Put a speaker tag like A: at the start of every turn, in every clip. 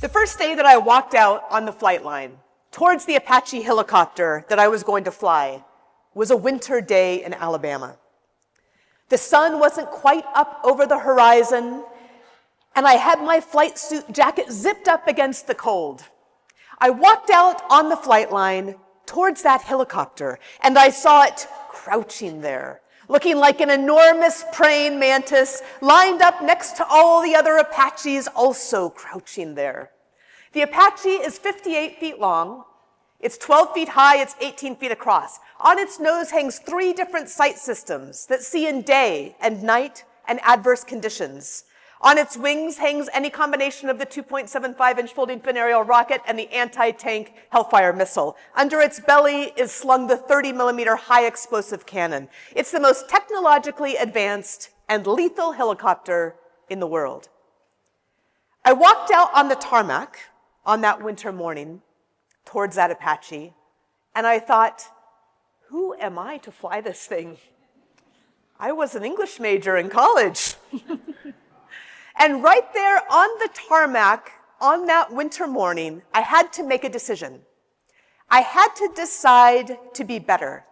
A: The first day that I walked out on the flight line towards the Apache helicopter that I was going to fly was a winter day in Alabama. The sun wasn't quite up over the horizon, and I had my flight suit jacket zipped up against the cold. I walked out on the flight line towards that helicopter, and I saw it crouching there, looking like an enormous praying mantis lined up next to all the other Apaches also crouching there. The Apache is 58 feet long. It's 12 feet high, it's 18 feet across. On its nose hangs 3 different sight systems that see in day and night and adverse conditions. On its wings hangs any combination of the 2.75-inch folding fin aerial rocket and the anti-tank Hellfire missile. Under its belly is slung the 30-millimeter high-explosive cannon. It's the most technologically advanced and lethal helicopter in the world. I walked out on the tarmac on that winter morning towards that Apache, and I thought, who am I to fly this thing? I was an English major in college. And right there on the tarmac, on that winter morning, I had to make a decision. I had to decide to be better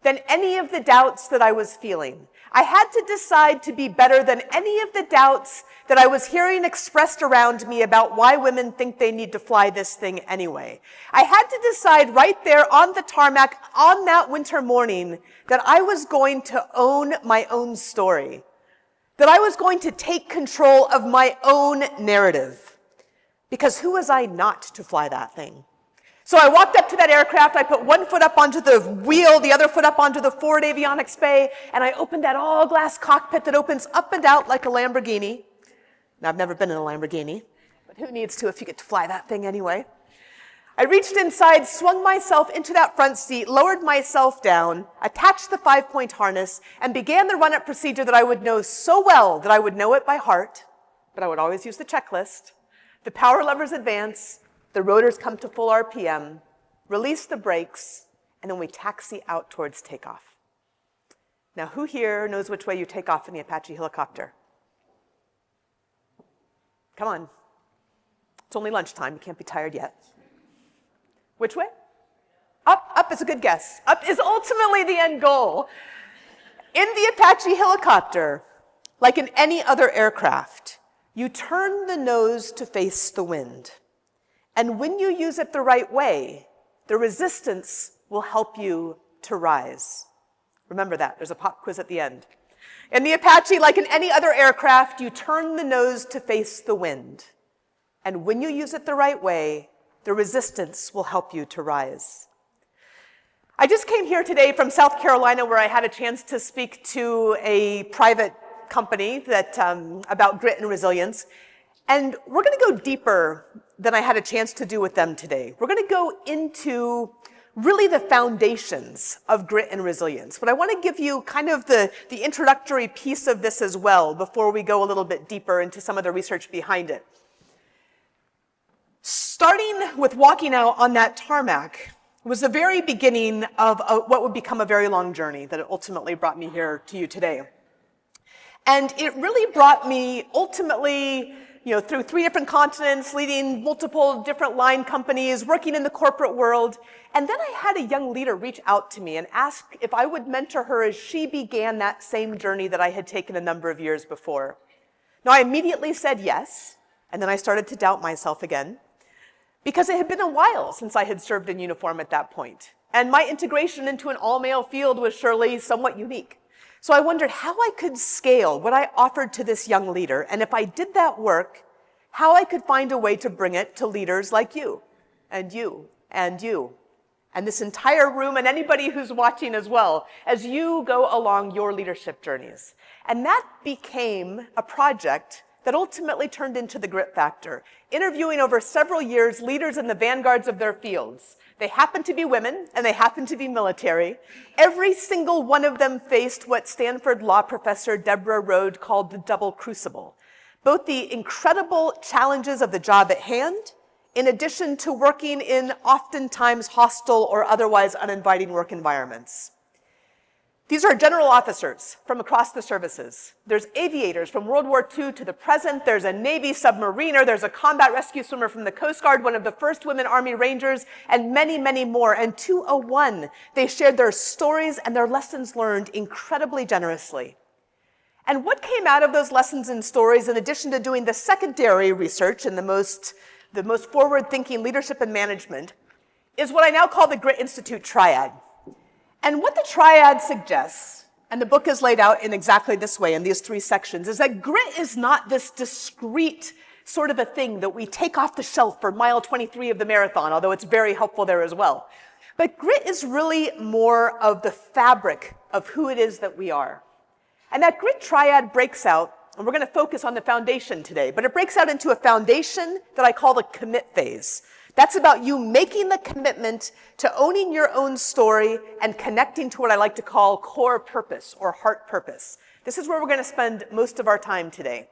A: than any of the doubts that I was feeling. I had to decide to be better than any of the doubts that I was hearing expressed around me about why women think they need to fly this thing anyway. I had to decide right there on the tarmac on that winter morning that I was going to own my own story, that I was going to take control of my own narrative. Because who was I not to fly that thing? So I walked up to that aircraft, I put one foot up onto the wheel, the other foot up onto the forward avionics bay, and I opened that all-glass cockpit that opens up and out like a Lamborghini. Now, I've never been in a Lamborghini, but who needs to if you get to fly that thing anyway? I reached inside, swung myself into that front seat, lowered myself down, attached the 5-point harness, and began the run-up procedure that I would know so well that I would know it by heart, but I would always use the checklist. The power levers advance, the rotors come to full RPM, release the brakes, and then we taxi out towards takeoff. Now, who here knows which way you take off in the Apache helicopter? Come on. It's only lunchtime, you can't be tired yet. Which way? Up. Up is a good guess. Up is ultimately the end goal. In the Apache helicopter, like in any other aircraft, you turn the nose to face the wind. And when you use it the right way, the resistance will help you to rise. Remember that. There's a pop quiz at the end. In the Apache, like in any other aircraft, you turn the nose to face the wind. And when you use it the right way, the resistance will help you to rise. I just came here today from South Carolina where I had a chance to speak to a private company that, about grit and resilience. And we're going to go deeper than I had a chance to do with them today. We're going to go into really the foundations of grit and resilience. But I want to give you kind of the introductory piece of this as well before we go a little bit deeper into some of the research behind it. Starting with walking out on that tarmac was the very beginning of what would become a very long journey that ultimately brought me here to you today. And it really brought me ultimately, through 3 different continents, leading multiple different line companies, working in the corporate world. And then I had a young leader reach out to me and ask if I would mentor her as she began that same journey that I had taken a number of years before. Now, I immediately said yes, and then I started to doubt myself again, because it had been a while since I had served in uniform at that point. And my integration into an all-male field was surely somewhat unique. So I wondered how I could scale what I offered to this young leader, and if I did that work, how I could find a way to bring it to leaders like you, and you, and you, and this entire room, and anybody who's watching as well, as you go along your leadership journeys. And that became a project that ultimately turned into the Grit Factor, interviewing over several years leaders in the vanguards of their fields. They happened to be women, and they happened to be military. Every single one of them faced what Stanford law professor Deborah Rode called the double crucible, both the incredible challenges of the job at hand, in addition to working in oftentimes hostile or otherwise uninviting work environments. These are general officers from across the services. There's aviators from World War II to the present. There's a Navy submariner. There's a combat rescue swimmer from the Coast Guard, one of the first women Army Rangers, and many, many more. And 201, they shared their stories and their lessons learned incredibly generously. And what came out of those lessons and stories, in addition to doing the secondary research and the most forward-thinking leadership and management, is what I now call the Grit Institute Triad. And what the triad suggests, and the book is laid out in exactly this way in these 3 sections, is that grit is not this discrete sort of a thing that we take off the shelf for mile 23 of the marathon, although it's very helpful there as well. But grit is really more of the fabric of who it is that we are. And that grit triad breaks out, and we're going to focus on the foundation today, but it breaks out into a foundation that I call the commit phase. That's about you making the commitment to owning your own story and connecting to what I like to call core purpose or heart purpose. This is where we're going to spend most of our time today.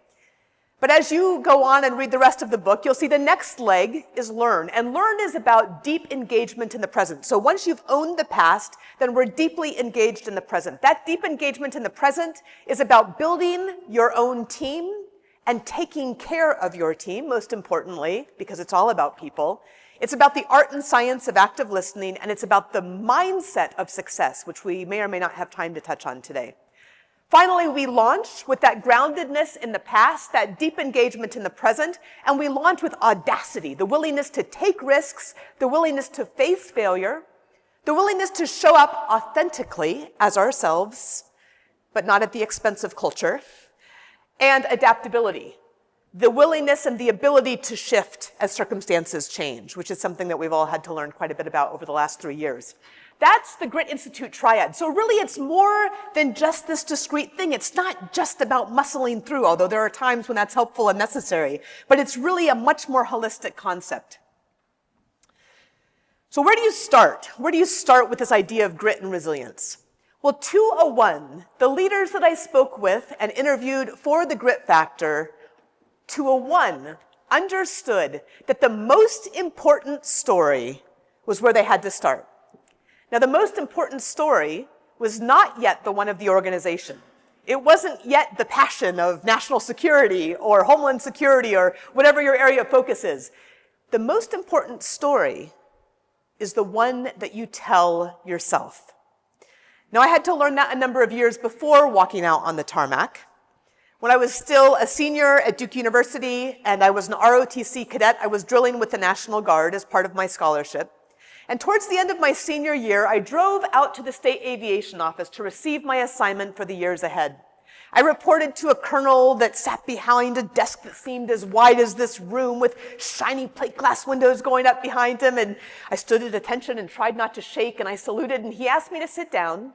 A: But as you go on and read the rest of the book, you'll see the next leg is learn. And learn is about deep engagement in the present. So once you've owned the past, then we're deeply engaged in the present. That deep engagement in the present is about building your own team and taking care of your team, most importantly, because it's all about people. It's about the art and science of active listening, and it's about the mindset of success, which we may or may not have time to touch on today. Finally, we launch with that groundedness in the past, that deep engagement in the present, and we launch with audacity, the willingness to take risks, the willingness to face failure, the willingness to show up authentically as ourselves, but not at the expense of culture, and adaptability, the willingness and the ability to shift as circumstances change, which is something that we've all had to learn quite a bit about over the last 3 years. That's the Grit Institute Triad. So really, it's more than just this discrete thing. It's not just about muscling through, although there are times when that's helpful and necessary, but it's really a much more holistic concept. So where do you start? Where do you start with this idea of grit and resilience? Well, 201, the leaders that I spoke with and interviewed for the Grit Factor, 201 understood that the most important story was where they had to start. Now, the most important story was not yet the one of the organization. It wasn't yet the passion of national security or homeland security or whatever your area of focus is. The most important story is the one that you tell yourself. Now, I had to learn that a number of years before walking out on the tarmac. When I was still a senior at Duke University and I was an ROTC cadet, I was drilling with the National Guard as part of my scholarship. And towards the end of my senior year, I drove out to the State Aviation Office to receive my assignment for the years ahead. I reported to a colonel that sat behind a desk that seemed as wide as this room with shiny plate glass windows going up behind him. And I stood at attention and tried not to shake, and I saluted, and he asked me to sit down.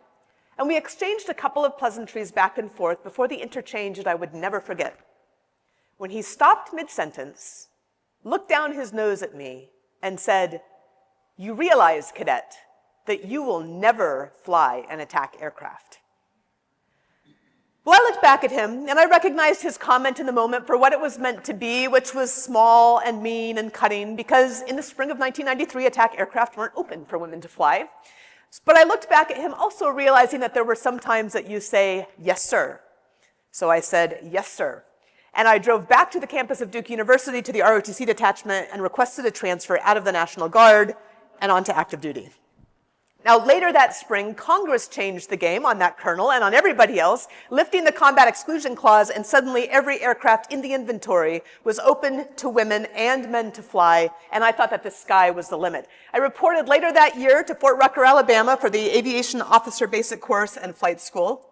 A: And we exchanged a couple of pleasantries back and forth before the interchange that I would never forget. When he stopped mid-sentence, looked down his nose at me, and said, "You realize, cadet, that you will never fly an attack aircraft." Well, I looked back at him, and I recognized his comment in the moment for what it was meant to be, which was small and mean and cutting, because in the spring of 1993, attack aircraft weren't open for women to fly. But I looked back at him also realizing that there were some times that you say, "Yes, sir." So I said, "Yes, sir." And I drove back to the campus of Duke University to the ROTC detachment and requested a transfer out of the National Guard and onto active duty. Now, later that spring, Congress changed the game on that colonel and on everybody else, lifting the combat exclusion clause, and suddenly every aircraft in the inventory was open to women and men to fly, and I thought that the sky was the limit. I reported later that year to Fort Rucker, Alabama for the Aviation Officer Basic Course and Flight School.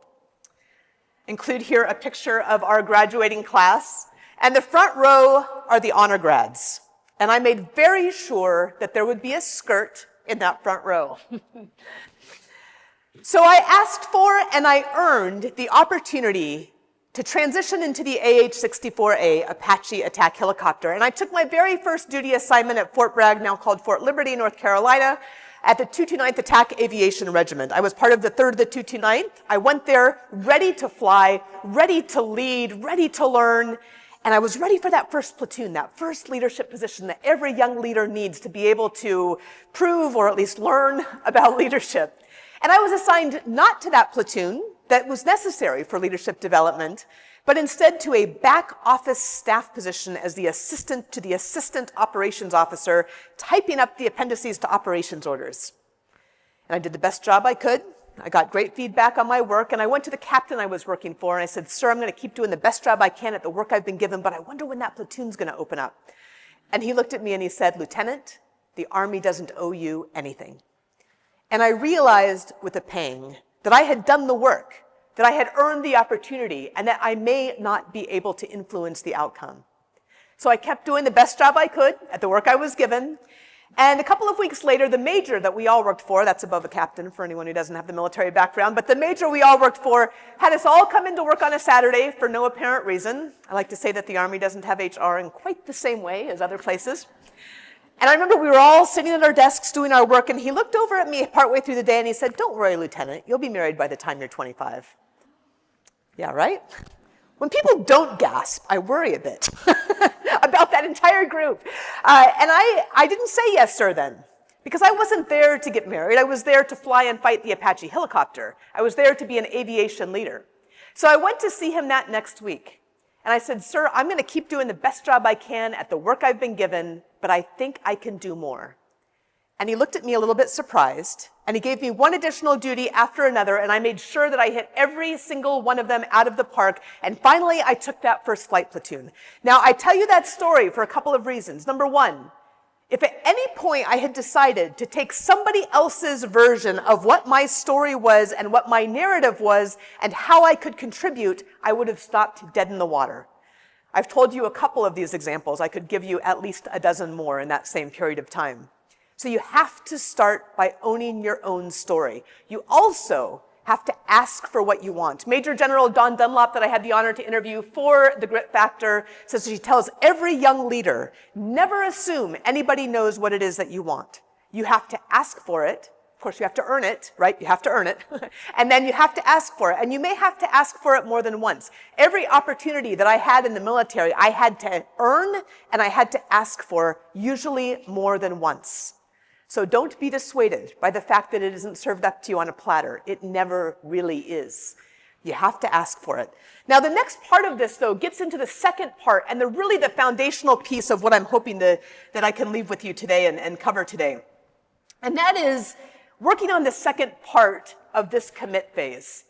A: Include here a picture of our graduating class, and the front row are the honor grads. And I made very sure that there would be a skirt in that front row. So I asked for and I earned the opportunity to transition into the AH-64A Apache attack helicopter. And I took my very first duty assignment at Fort Bragg, now called Fort Liberty, North Carolina, at the 229th Attack Aviation Regiment. I was part of the 3rd of the 229th. I went there ready to fly, ready to lead, ready to learn. And I was ready for that first platoon, that first leadership position that every young leader needs to be able to prove or at least learn about leadership. And I was assigned not to that platoon that was necessary for leadership development, but instead to a back office staff position as the assistant to the assistant operations officer, typing up the appendices to operations orders. And I did the best job I could. I got great feedback on my work, and I went to the captain I was working for, and I said, "Sir, I'm going to keep doing the best job I can at the work I've been given, but I wonder when that platoon's going to open up." And he looked at me and he said, "Lieutenant, the Army doesn't owe you anything." And I realized with a pang that I had done the work, that I had earned the opportunity, and that I may not be able to influence the outcome. So I kept doing the best job I could at the work I was given. And a couple of weeks later, the major that we all worked for, that's above a captain for anyone who doesn't have the military background, but the major we all worked for had us all come into work on a Saturday for no apparent reason. I like to say that the Army doesn't have HR in quite the same way as other places. And I remember we were all sitting at our desks doing our work, and he looked over at me partway through the day and he said, "Don't worry, Lieutenant, you'll be married by the time you're 25. Yeah, right? When people don't gasp, I worry a bit about that entire group. And I didn't say yes, sir, then, because I wasn't there to get married. I was there to fly and fight the Apache helicopter. I was there to be an aviation leader. So I went to see him that next week. And I said, "Sir, I'm going to keep doing the best job I can at the work I've been given, but I think I can do more." And he looked at me a little bit surprised, and he gave me one additional duty after another, and I made sure that I hit every single one of them out of the park, and finally I took that first flight platoon. Now, I tell you that story for a couple of reasons. Number one, if at any point I had decided to take somebody else's version of what my story was and what my narrative was and how I could contribute, I would have stopped dead in the water. I've told you a couple of these examples. I could give you at least a dozen more in that same period of time. So you have to start by owning your own story. You also have to ask for what you want. Major General Dawn Dunlop, that I had the honor to interview for The Grit Factor, says she tells every young leader, never assume anybody knows what it is that you want. You have to ask for it. Of course, you have to earn it, right? You have to earn it. And then you have to ask for it. And you may have to ask for it more than once. Every opportunity that I had in the military, I had to earn and I had to ask for, usually more than once. So don't be dissuaded by the fact that it isn't served up to you on a platter. It never really is. You have to ask for it. Now, the next part of this, though, gets into the second part and really the foundational piece of what I'm hoping that I can leave with you today and cover today. And that is working on the second part of this commit phase.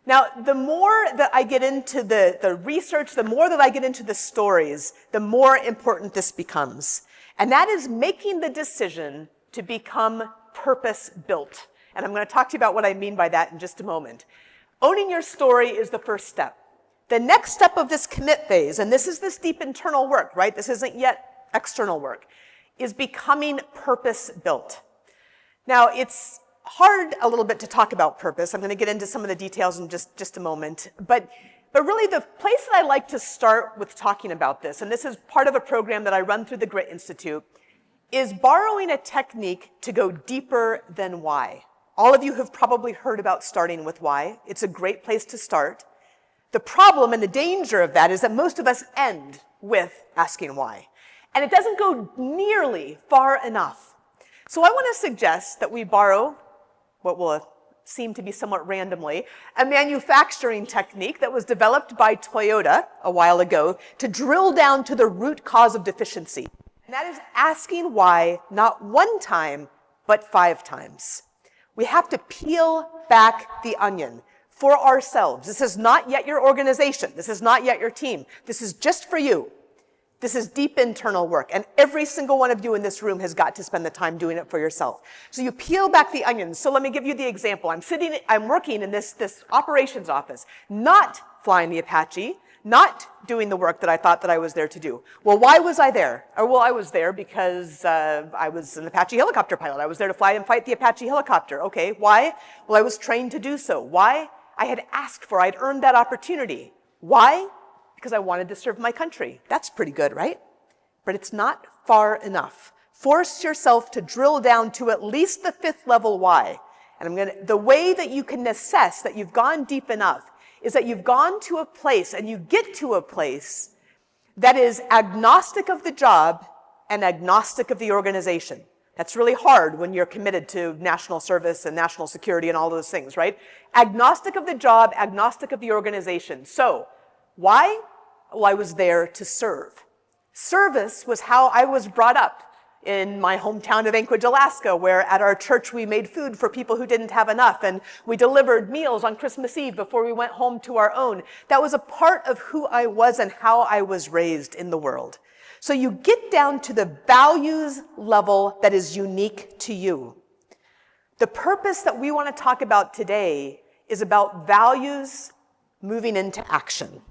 A: Now, the more that I get into the research, the more that I get into the stories, the more important this becomes. And that is making the decision to become purpose-built. And I'm going to talk to you about what I mean by that in just a moment. Owning your story is the first step. The next step of this commit phase, and this is this deep internal work, right? This isn't yet external work, is becoming purpose-built. Now, it's hard a little bit to talk about purpose. I'm going to get into some of the details in just a moment. But really, the place that I like to start with talking about this, and this is part of a program that I run through the Grit Institute, is borrowing a technique to go deeper than why. All of you have probably heard about starting with why. It's a great place to start. The problem and the danger of that is that most of us end with asking why. And it doesn't go nearly far enough. So I want to suggest that we borrow what will seem to be somewhat randomly, a manufacturing technique that was developed by Toyota a while ago to drill down to the root cause of deficiency. And that is asking why not one time, but 5 times. We have to peel back the onion for ourselves. This is not yet your organization. This is not yet your team. This is just for you. This is deep internal work. And every single one of you in this room has got to spend the time doing it for yourself. So you peel back the onion. So let me give you the example. I'm working in this operations office, not flying the Apache, not doing the work that I thought that I was there to do. Well, why was I there? Well, I was there because I was an Apache helicopter pilot. I was there to fly and fight the Apache helicopter. Okay, why? Well, I was trained to do so. Why? I had asked for, I'd earned that opportunity. Why? Because I wanted to serve my country. That's pretty good, right? But it's not far enough. Force yourself to drill down to at least the 5th level why. And the way that you can assess that you've gone deep enough is that you've gone to a place and you get to a place that is agnostic of the job and agnostic of the organization. That's really hard when you're committed to national service and national security and all those things, right? Agnostic of the job, agnostic of the organization. So, why? Well, I was there to serve. Service was how I was brought up in my hometown of Anchorage, Alaska, where at our church we made food for people who didn't have enough, and we delivered meals on Christmas Eve before we went home to our own. That was a part of who I was and how I was raised in the world. So you get down to the values level that is unique to you. The purpose that we want to talk about today is about values moving into action.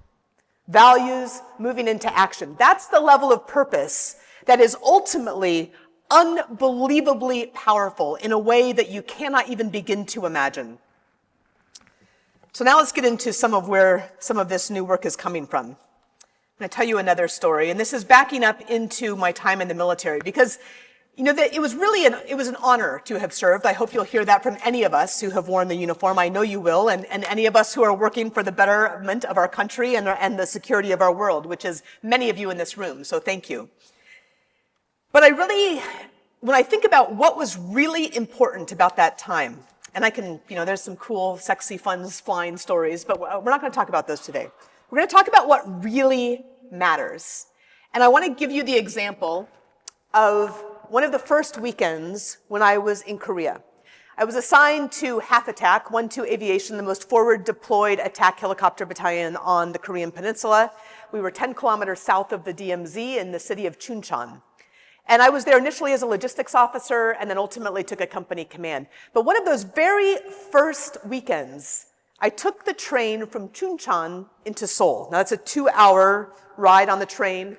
A: Values moving into action. That's the level of purpose that is ultimately unbelievably powerful in a way that you cannot even begin to imagine. So now let's get into some of where some of this new work is coming from. I'm going to tell you another story, and this is backing up into my time in the military, because you know that it was an honor to have served. I hope you'll hear that from any of us who have worn the uniform. I know you will, and any of us who are working for the betterment of our country and the security of our world, which is many of you in this room, so thank you. But when I think about what was really important about that time, and there's some cool, sexy, fun, flying stories, but we're not going to talk about those today. We're going to talk about what really matters. And I want to give you the example of one of the first weekends when I was in Korea. I was assigned to Half Attack, 1-2 Aviation, the most forward deployed attack helicopter battalion on the Korean Peninsula. We were 10 kilometers south of the DMZ in the city of Chuncheon. And I was there initially as a logistics officer and then ultimately took a company command. But one of those very first weekends, I took the train from Chuncheon into Seoul. Now that's a 2-hour ride on the train.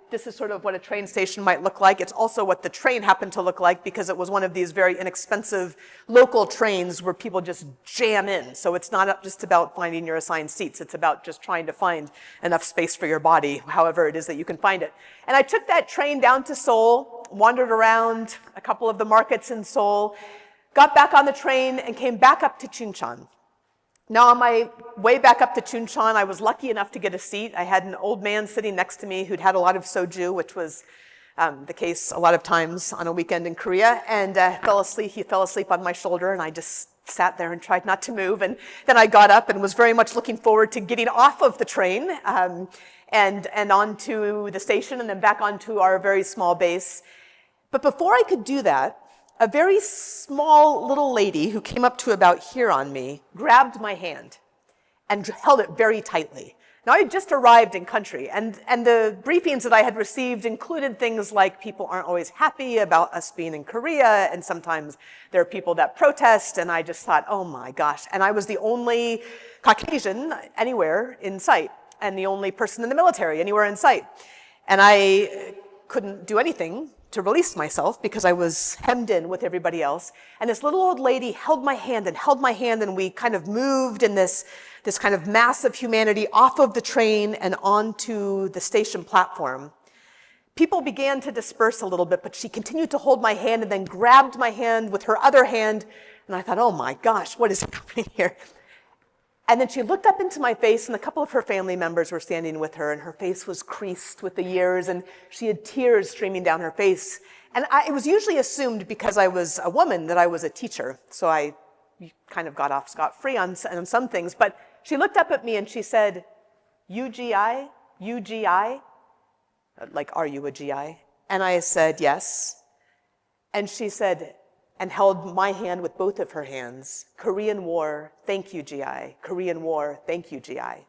A: This is sort of what a train station might look like. It's also what the train happened to look like because it was one of these very inexpensive local trains where people just jam in. So it's not just about finding your assigned seats. It's about just trying to find enough space for your body, however it is that you can find it. And I took that train down to Seoul, wandered around a couple of the markets in Seoul, got back on the train and came back up to Chuncheon. Now, on my way back up to Chuncheon, I was lucky enough to get a seat. I had an old man sitting next to me who'd had a lot of soju, which was the case a lot of times on a weekend in Korea, and fell asleep. He fell asleep on my shoulder, and I just sat there and tried not to move. And then I got up and was very much looking forward to getting off of the train and onto the station and then back onto our very small base. But before I could do that, a very small little lady who came up to about here on me grabbed my hand and held it very tightly. Now, I had just arrived in country, and the briefings that I had received included things like people aren't always happy about us being in Korea, and sometimes there are people that protest, and I just thought, oh my gosh. And I was the only Caucasian anywhere in sight, and the only person in the military anywhere in sight. And I couldn't do anything to release myself because I was hemmed in with everybody else. And this little old lady held my hand, and we kind of moved in this kind of mass of humanity off of the train and onto the station platform. People began to disperse a little bit, but she continued to hold my hand and then grabbed my hand with her other hand. And I thought, oh my gosh, what is happening here? And then she looked up into my face, and a couple of her family members were standing with her, and her face was creased with the years, and she had tears streaming down her face. And it was usually assumed because I was a woman that I was a teacher, so I kind of got off scot-free on some things. But she looked up at me and she said, UGI? UGI? Like, are you a GI? And I said, yes. And she said, and held my hand with both of her hands. Korean War, thank you, GI. Korean War, thank you, GI.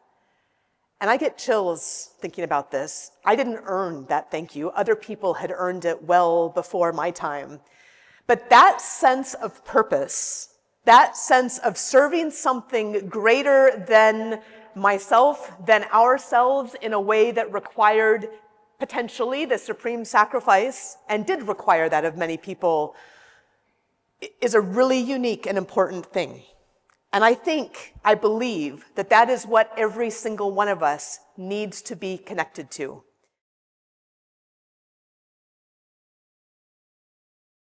A: And I get chills thinking about this. I didn't earn that thank you. Other people had earned it well before my time. But that sense of purpose, that sense of serving something greater than myself, than ourselves, in a way that required potentially the supreme sacrifice, and did require that of many people, is a really unique and important thing. And I believe that is what every single one of us needs to be connected to.